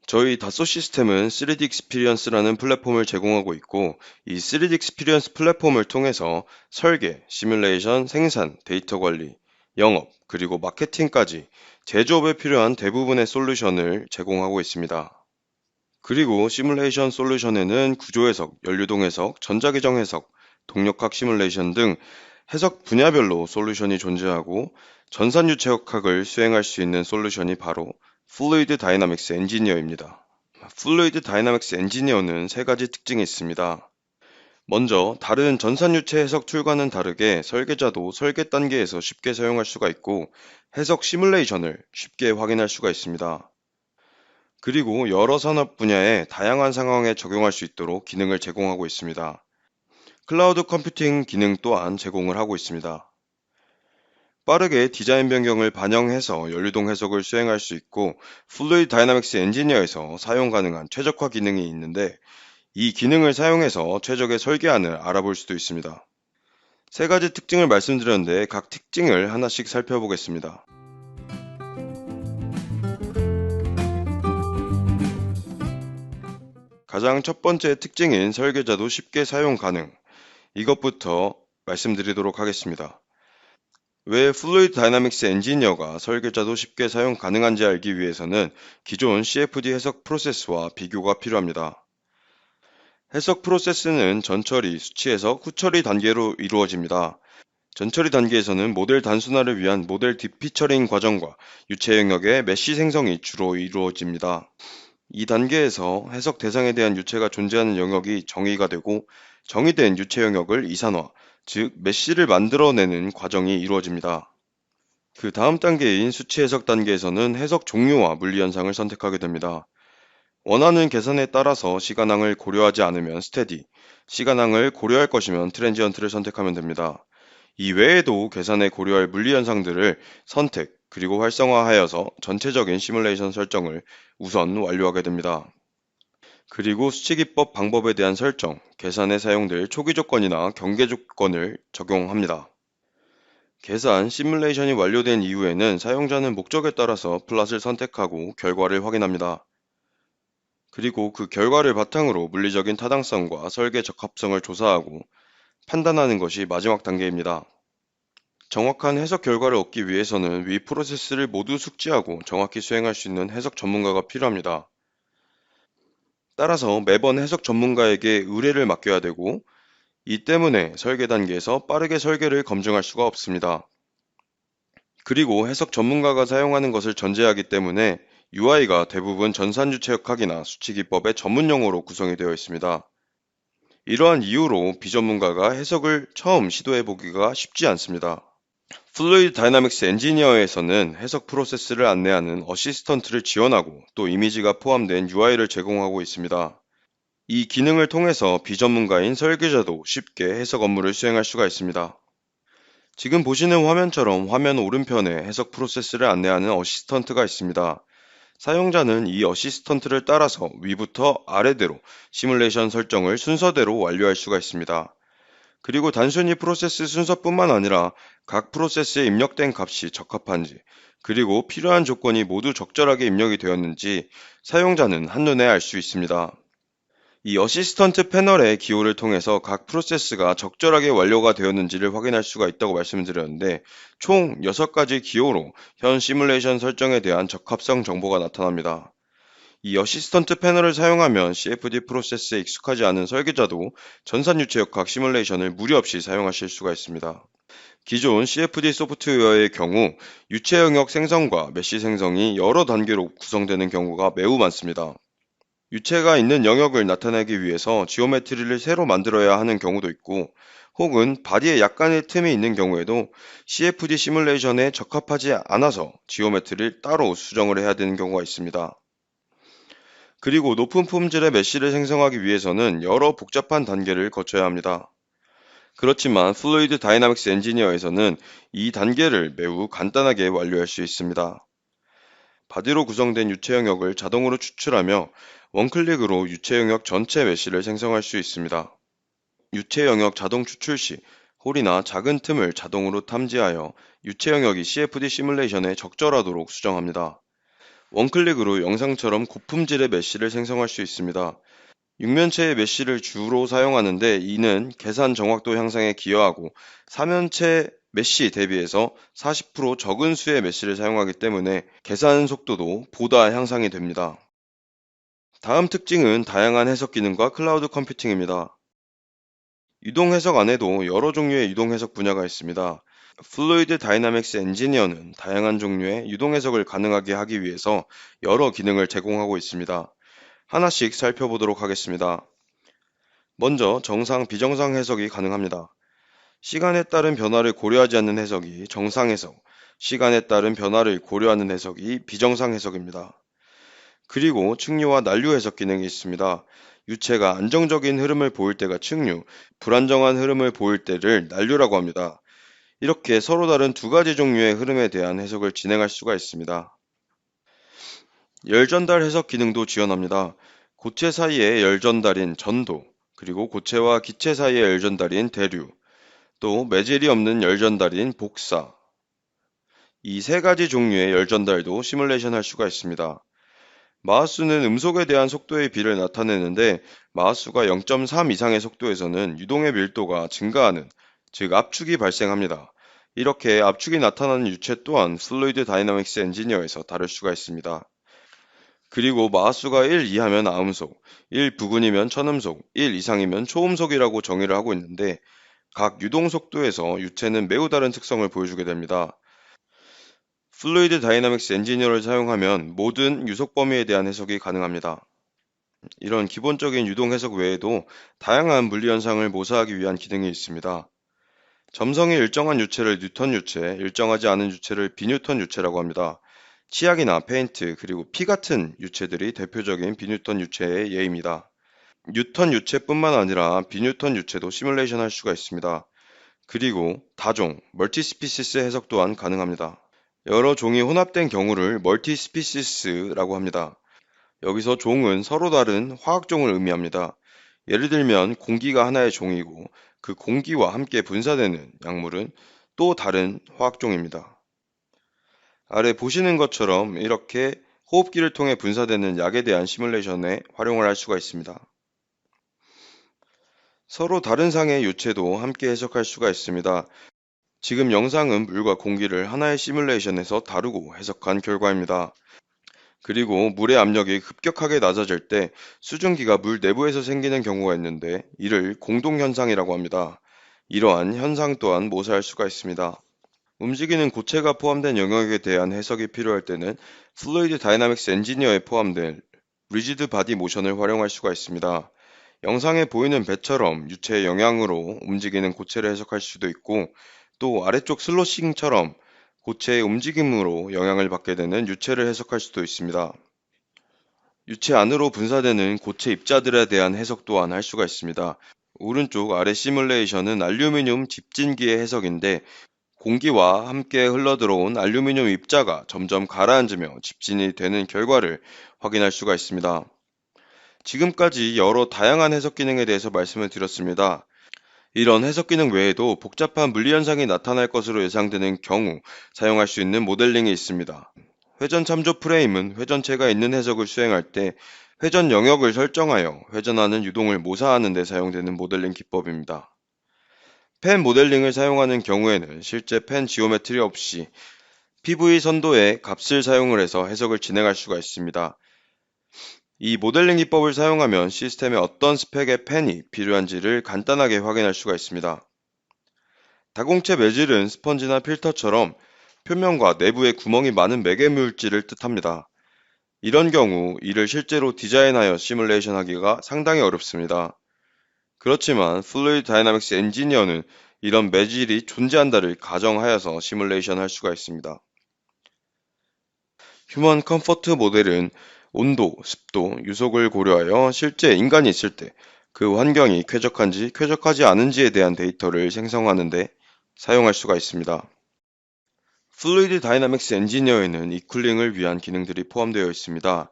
저희 다소 시스템은 3D 익스피리언스라는 플랫폼을 제공하고 있고, 이 3D 익스피리언스 플랫폼을 통해서 설계, 시뮬레이션, 생산, 데이터 관리, 영업, 그리고 마케팅까지 제조업에 필요한 대부분의 솔루션을 제공하고 있습니다. 그리고 시뮬레이션 솔루션에는 구조 해석, 연료동 해석, 전자기정 해석, 동력학 시뮬레이션 등 해석 분야별로 솔루션이 존재하고, 전산유체역학을 수행할 수 있는 솔루션이 바로 플루이드 다이나믹스 엔지니어입니다. 플루이드 다이나믹스 엔지니어는 세 가지 특징이 있습니다. 먼저, 다른 전산유체 해석 툴과는 다르게 설계자도 설계 단계에서 쉽게 사용할 수가 있고, 해석 시뮬레이션을 쉽게 확인할 수가 있습니다. 그리고 여러 산업 분야의 다양한 상황에 적용할 수 있도록 기능을 제공하고 있습니다. 클라우드 컴퓨팅 기능 또한 제공을 하고 있습니다. 빠르게 디자인 변경을 반영해서 연료동 해석을 수행할 수 있고, 플루이드 다이나믹스 엔지니어에서 사용 가능한 최적화 기능이 있는데, 이 기능을 사용해서 최적의 설계안을 알아볼 수도 있습니다. 세 가지 특징을 말씀드렸는데 각 특징을 하나씩 살펴보겠습니다. 가장 첫 번째 특징인 설계자도 쉽게 사용 가능. 이것부터 말씀드리도록 하겠습니다. 왜 플루이드 다이나믹스 엔지니어가 설계자도 쉽게 사용 가능한지 알기 위해서는 기존 CFD 해석 프로세스와 비교가 필요합니다. 해석 프로세스는 전처리, 수치 해석, 후처리 단계로 이루어집니다. 전처리 단계에서는 모델 단순화를 위한 모델 딥피처링 과정과 유체 영역의 메쉬 생성이 주로 이루어집니다. 이 단계에서 해석 대상에 대한 유체가 존재하는 영역이 정의가 되고, 정의된 유체 영역을 이산화, 즉 메쉬를 만들어내는 과정이 이루어집니다. 그 다음 단계인 수치 해석 단계에서는 해석 종류와 물리 현상을 선택하게 됩니다. 원하는 계산에 따라서 시간항을 고려하지 않으면 스테디, 시간항을 고려할 것이면 트랜지언트를 선택하면 됩니다. 이 외에도 계산에 고려할 물리 현상들을 선택, 그리고 활성화하여서 전체적인 시뮬레이션 설정을 우선 완료하게 됩니다. 그리고 수치기법 방법에 대한 설정, 계산에 사용될 초기 조건이나 경계 조건을 적용합니다. 계산, 시뮬레이션이 완료된 이후에는 사용자는 목적에 따라서 플랫을 선택하고 결과를 확인합니다. 그리고 그 결과를 바탕으로 물리적인 타당성과 설계 적합성을 조사하고 판단하는 것이 마지막 단계입니다. 정확한 해석 결과를 얻기 위해서는 위 프로세스를 모두 숙지하고 정확히 수행할 수 있는 해석 전문가가 필요합니다. 따라서 매번 해석 전문가에게 의뢰를 맡겨야 되고, 이 때문에 설계 단계에서 빠르게 설계를 검증할 수가 없습니다. 그리고 해석 전문가가 사용하는 것을 전제하기 때문에 UI가 대부분 전산유체역학이나 수치기법의 전문 용어로 구성이 되어 있습니다. 이러한 이유로 비전문가가 해석을 처음 시도해보기가 쉽지 않습니다. 플루이드 다이나믹스 엔지니어에서는 해석 프로세스를 안내하는 어시스턴트를 지원하고, 또 이미지가 포함된 UI를 제공하고 있습니다. 이 기능을 통해서 비전문가인 설계자도 쉽게 해석 업무를 수행할 수가 있습니다. 지금 보시는 화면처럼 화면 오른편에 해석 프로세스를 안내하는 어시스턴트가 있습니다. 사용자는 이 어시스턴트를 따라서 위부터 아래대로 시뮬레이션 설정을 순서대로 완료할 수가 있습니다. 그리고 단순히 프로세스 순서뿐만 아니라 각 프로세스에 입력된 값이 적합한지, 그리고 필요한 조건이 모두 적절하게 입력이 되었는지 사용자는 한눈에 알 수 있습니다. 이 어시스턴트 패널의 기호를 통해서 각 프로세스가 적절하게 완료가 되었는지를 확인할 수가 있다고 말씀드렸는데, 총 6가지 기호로 현 시뮬레이션 설정에 대한 적합성 정보가 나타납니다. 이 어시스턴트 패널을 사용하면 CFD 프로세스에 익숙하지 않은 설계자도 전산유체역학 시뮬레이션을 무리 없이 사용하실 수가 있습니다. 기존 CFD 소프트웨어의 경우 유체 영역 생성과 메쉬 생성이 여러 단계로 구성되는 경우가 매우 많습니다. 유체가 있는 영역을 나타내기 위해서 지오메트리를 새로 만들어야 하는 경우도 있고, 혹은 바디에 약간의 틈이 있는 경우에도 CFD 시뮬레이션에 적합하지 않아서 지오메트리를 따로 수정을 해야 되는 경우가 있습니다. 그리고 높은 품질의 메쉬를 생성하기 위해서는 여러 복잡한 단계를 거쳐야 합니다. 그렇지만 플루이드 다이나믹스 엔지니어에서는 이 단계를 매우 간단하게 완료할 수 있습니다. 바디로 구성된 유체 영역을 자동으로 추출하며 원클릭으로 유체 영역 전체 메쉬를 생성할 수 있습니다. 유체 영역 자동 추출 시 홀이나 작은 틈을 자동으로 탐지하여 유체 영역이 CFD 시뮬레이션에 적절하도록 수정합니다. 원클릭으로 영상처럼 고품질의 메쉬를 생성할 수 있습니다. 육면체의 메쉬를 주로 사용하는데 이는 계산 정확도 향상에 기여하고 4면체 메쉬 대비해서 40% 적은 수의 메쉬를 사용하기 때문에 계산 속도도 보다 향상이 됩니다. 다음 특징은 다양한 해석 기능과 클라우드 컴퓨팅입니다. 유동 해석 안에도 여러 종류의 유동 해석 분야가 있습니다. 플루이드 다이나믹스 엔지니어는 다양한 종류의 유동 해석을 가능하게 하기 위해서 여러 기능을 제공하고 있습니다. 하나씩 살펴보도록 하겠습니다. 먼저 정상, 비정상 해석이 가능합니다. 시간에 따른 변화를 고려하지 않는 해석이 정상 해석, 시간에 따른 변화를 고려하는 해석이 비정상 해석입니다. 그리고 측류와 난류 해석 기능이 있습니다. 유체가 안정적인 흐름을 보일 때가 측류, 불안정한 흐름을 보일 때를 난류라고 합니다. 이렇게 서로 다른 두 가지 종류의 흐름에 대한 해석을 진행할 수가 있습니다. 열 전달 해석 기능도 지원합니다. 고체 사이의 열 전달인 전도, 그리고 고체와 기체 사이의 열 전달인 대류, 또 매질이 없는 열 전달인 복사, 이 세 가지 종류의 열 전달도 시뮬레이션 할 수가 있습니다. 마하수는 음속에 대한 속도의 비를 나타내는데 마하수가 0.3 이상의 속도에서는 유동의 밀도가 증가하는, 즉 압축이 발생합니다. 이렇게 압축이 나타나는 유체 또한 플루이드 다이나믹스 엔지니어에서 다룰 수가 있습니다. 그리고 마하수가 1 이하면 아음속, 1 부근이면 천음속, 1 이상이면 초음속이라고 정의를 하고 있는데 각 유동 속도에서 유체는 매우 다른 특성을 보여주게 됩니다. 플루이드 다이나믹스 엔지니어를 사용하면 모든 유속 범위에 대한 해석이 가능합니다. 이런 기본적인 유동 해석 외에도 다양한 물리 현상을 모사하기 위한 기능이 있습니다. 점성이 일정한 유체를 뉴턴 유체, 일정하지 않은 유체를 비뉴턴 유체라고 합니다. 치약이나 페인트, 그리고 피 같은 유체들이 대표적인 비뉴턴 유체의 예입니다. 뉴턴 유체뿐만 아니라 비뉴턴 유체도 시뮬레이션 할 수가 있습니다. 그리고 다종, 멀티스피시스 해석 또한 가능합니다. 여러 종이 혼합된 경우를 멀티스피시스라고 합니다. 여기서 종은 서로 다른 화학종을 의미합니다. 예를 들면 공기가 하나의 종이고 그 공기와 함께 분사되는 약물은 또 다른 화학종입니다. 아래 보시는 것처럼 이렇게 호흡기를 통해 분사되는 약에 대한 시뮬레이션에 활용을 할 수가 있습니다. 서로 다른 상의 유체도 함께 해석할 수가 있습니다. 지금 영상은 물과 공기를 하나의 시뮬레이션에서 다루고 해석한 결과입니다. 그리고 물의 압력이 급격하게 낮아질 때 수증기가 물 내부에서 생기는 경우가 있는데 이를 공동현상이라고 합니다. 이러한 현상 또한 모사할 수가 있습니다. 움직이는 고체가 포함된 영역에 대한 해석이 필요할 때는 플루이드 다이나믹스 엔지니어에 포함된 리지드 바디 모션을 활용할 수가 있습니다. 영상에 보이는 배처럼 유체의 영향으로 움직이는 고체를 해석할 수도 있고 또 아래쪽 슬로싱처럼 고체의 움직임으로 영향을 받게 되는 유체를 해석할 수도 있습니다. 유체 안으로 분사되는 고체 입자들에 대한 해석 또한 할 수가 있습니다. 오른쪽 아래 시뮬레이션은 알루미늄 집진기의 해석인데 공기와 함께 흘러들어온 알루미늄 입자가 점점 가라앉으며 집진이 되는 결과를 확인할 수가 있습니다. 지금까지 여러 다양한 해석 기능에 대해서 말씀을 드렸습니다. 이런 해석 기능 외에도 복잡한 물리 현상이 나타날 것으로 예상되는 경우 사용할 수 있는 모델링이 있습니다. 회전 참조 프레임은 회전체가 있는 해석을 수행할 때 회전 영역을 설정하여 회전하는 유동을 모사하는 데 사용되는 모델링 기법입니다. 펜 모델링을 사용하는 경우에는 실제 펜 지오메트리 없이 PV 선도의 값을 사용을 해서 해석을 진행할 수가 있습니다. 이 모델링 기법을 사용하면 시스템에 어떤 스펙의 펜이 필요한지를 간단하게 확인할 수가 있습니다. 다공체 매질은 스펀지나 필터처럼 표면과 내부에 구멍이 많은 매개 물질을 뜻합니다. 이런 경우 이를 실제로 디자인하여 시뮬레이션 하기가 상당히 어렵습니다. 그렇지만 플루이드 다이나믹스 엔지니어는 이런 매질이 존재한다를 가정하여서 시뮬레이션 할 수가 있습니다. 휴먼 컴포트 모델은 온도, 습도, 유속을 고려하여 실제 인간이 있을 때 그 환경이 쾌적한지 쾌적하지 않은지에 대한 데이터를 생성하는데 사용할 수가 있습니다. 플루이드 다이나믹스 엔지니어에는 이쿨링을 위한 기능들이 포함되어 있습니다.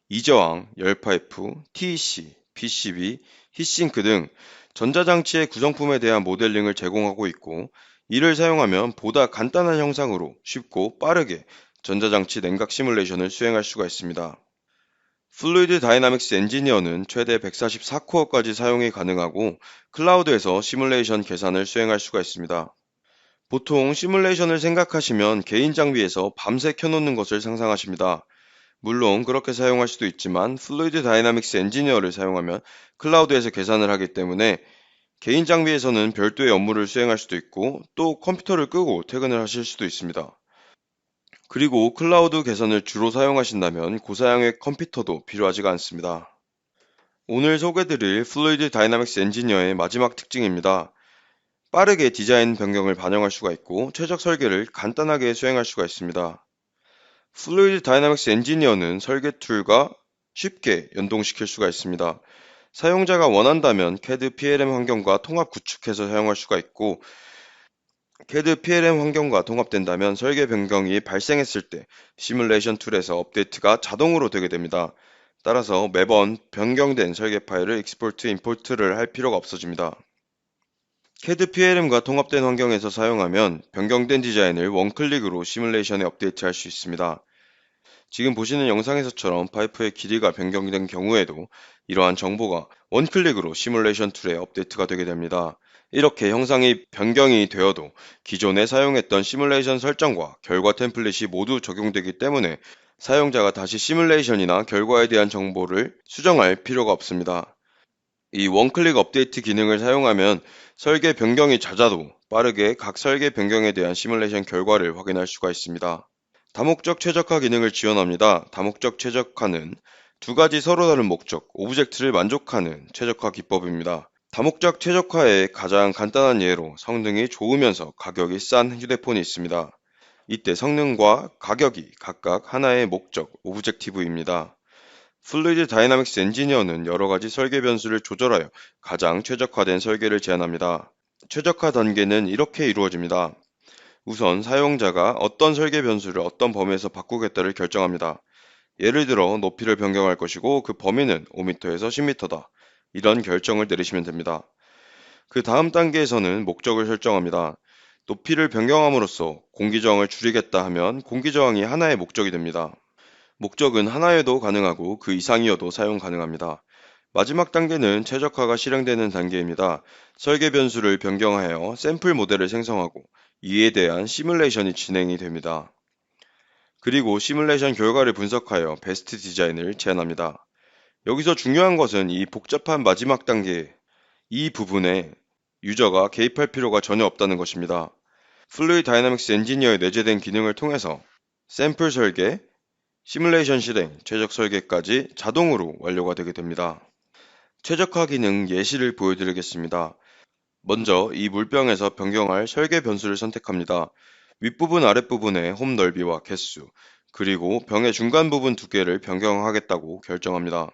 이저항, 열파이프, TEC, PCB, 히싱크 등 전자장치의 구성품에 대한 모델링을 제공하고 있고 이를 사용하면 보다 간단한 형상으로 쉽고 빠르게 전자장치 냉각 시뮬레이션을 수행할 수가 있습니다. 플루이드 다이나믹스 엔지니어는 최대 144코어까지 사용이 가능하고 클라우드에서 시뮬레이션 계산을 수행할 수가 있습니다. 보통 시뮬레이션을 생각하시면 개인 장비에서 밤새 켜놓는 것을 상상하십니다. 물론 그렇게 사용할 수도 있지만 플루이드 다이나믹스 엔지니어를 사용하면 클라우드에서 계산을 하기 때문에 개인 장비에서는 별도의 업무를 수행할 수도 있고 또 컴퓨터를 끄고 퇴근을 하실 수도 있습니다. 그리고 클라우드 계산을 주로 사용하신다면 고사양의 컴퓨터도 필요하지가 않습니다. 오늘 소개드릴 플루이드 다이나믹스 엔지니어의 마지막 특징입니다. 빠르게 디자인 변경을 반영할 수가 있고 최적 설계를 간단하게 수행할 수가 있습니다. 플루이드 다이나믹스 엔지니어는 설계 툴과 쉽게 연동시킬 수가 있습니다. 사용자가 원한다면 CAD PLM 환경과 통합 구축해서 사용할 수가 있고 CAD PLM 환경과 통합된다면 설계 변경이 발생했을 때 시뮬레이션 툴에서 업데이트가 자동으로 되게 됩니다. 따라서 매번 변경된 설계 파일을 익스포트, 임포트를 할 필요가 없어집니다. CAD PLM과 통합된 환경에서 사용하면 변경된 디자인을 원클릭으로 시뮬레이션에 업데이트할 수 있습니다. 지금 보시는 영상에서처럼 파이프의 길이가 변경된 경우에도 이러한 정보가 원클릭으로 시뮬레이션 툴에 업데이트가 되게 됩니다. 이렇게 형상이 변경이 되어도 기존에 사용했던 시뮬레이션 설정과 결과 템플릿이 모두 적용되기 때문에 사용자가 다시 시뮬레이션이나 결과에 대한 정보를 수정할 필요가 없습니다. 이 원클릭 업데이트 기능을 사용하면 설계 변경이 잦아도 빠르게 각 설계 변경에 대한 시뮬레이션 결과를 확인할 수가 있습니다. 다목적 최적화 기능을 지원합니다. 다목적 최적화는 두 가지 서로 다른 목적, 오브젝트를 만족하는 최적화 기법입니다. 다목적 최적화의 가장 간단한 예로 성능이 좋으면서 가격이 싼 휴대폰이 있습니다. 이때 성능과 가격이 각각 하나의 목적, 오브젝티브입니다. 플루이드 다이나믹스 엔지니어는 여러 가지 설계 변수를 조절하여 가장 최적화된 설계를 제안합니다. 최적화 단계는 이렇게 이루어집니다. 우선 사용자가 어떤 설계 변수를 어떤 범위에서 바꾸겠다를 결정합니다. 예를 들어 높이를 변경할 것이고 그 범위는 5m에서 10m다. 이런 결정을 내리시면 됩니다. 그 다음 단계에서는 목적을 설정합니다. 높이를 변경함으로써 공기저항을 줄이겠다 하면 공기저항이 하나의 목적이 됩니다. 목적은 하나여도 가능하고 그 이상이어도 사용 가능합니다. 마지막 단계는 최적화가 실행되는 단계입니다. 설계 변수를 변경하여 샘플 모델을 생성하고 이에 대한 시뮬레이션이 진행이 됩니다. 그리고 시뮬레이션 결과를 분석하여 베스트 디자인을 제안합니다. 여기서 중요한 것은 이 복잡한 마지막 단계, 이 부분에 유저가 개입할 필요가 전혀 없다는 것입니다. 플루이드 다이나믹스 엔지니어에 내재된 기능을 통해서 샘플 설계, 시뮬레이션 실행, 최적 설계까지 자동으로 완료가 되게 됩니다. 최적화 기능 예시를 보여드리겠습니다. 먼저 이 물병에서 변경할 설계 변수를 선택합니다. 윗부분 아랫부분의 홈 넓이와 개수, 그리고 병의 중간 부분 두께를 변경하겠다고 결정합니다.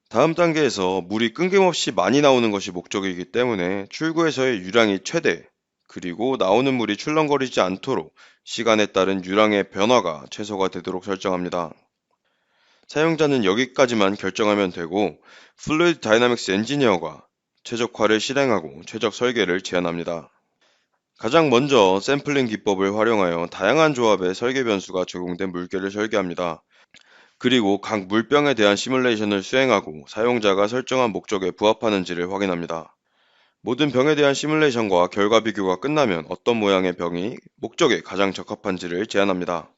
다음 단계에서 물이 끊김없이 많이 나오는 것이 목적이기 때문에 출구에서의 유량이 최대, 그리고 나오는 물이 출렁거리지 않도록 시간에 따른 유량의 변화가 최소가 되도록 설정합니다. 사용자는 여기까지만 결정하면 되고 플루이드 다이나믹스 엔지니어가 최적화를 실행하고 최적 설계를 제안합니다. 가장 먼저 샘플링 기법을 활용하여 다양한 조합의 설계 변수가 적용된 물개를 설계합니다. 그리고 각 물병에 대한 시뮬레이션을 수행하고 사용자가 설정한 목적에 부합하는지를 확인합니다. 모든 병에 대한 시뮬레이션과 결과 비교가 끝나면 어떤 모양의 병이 목적에 가장 적합한지를 제안합니다.